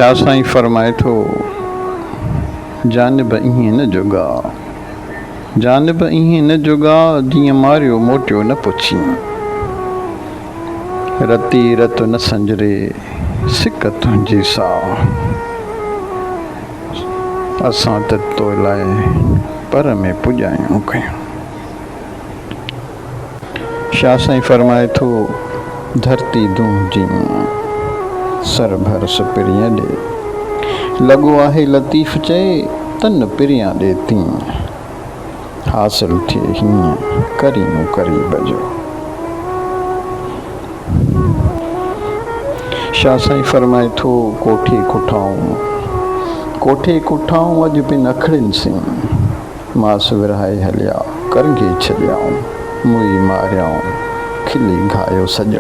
शाह साईं फरमाए थो, जानिब ईअं न जुगा, जानिब ईअं न जुगा, जीअं मारियो मोटियो न पुछी। रती रत न संजरे सिक तुंहिंजी सा, असां त तो लाइ पर में पुॼायूं कयूं। शाह साईं फरमाए थो, धरती दूं जी सर भर सुपिरियां ॾे, लॻो आहे लतीफ़ चए तन पिरियां ॾे तीअं, हासिल थिए हीअं करीमो करीब जो। शाह साईं फरमाए थो, कोठे कुठाऊं अॼु पिन अखड़िन सी, मास विरहाए हलिया करंगे छॾियाऊं, मुई मारियाऊं खिली घायो सॼण।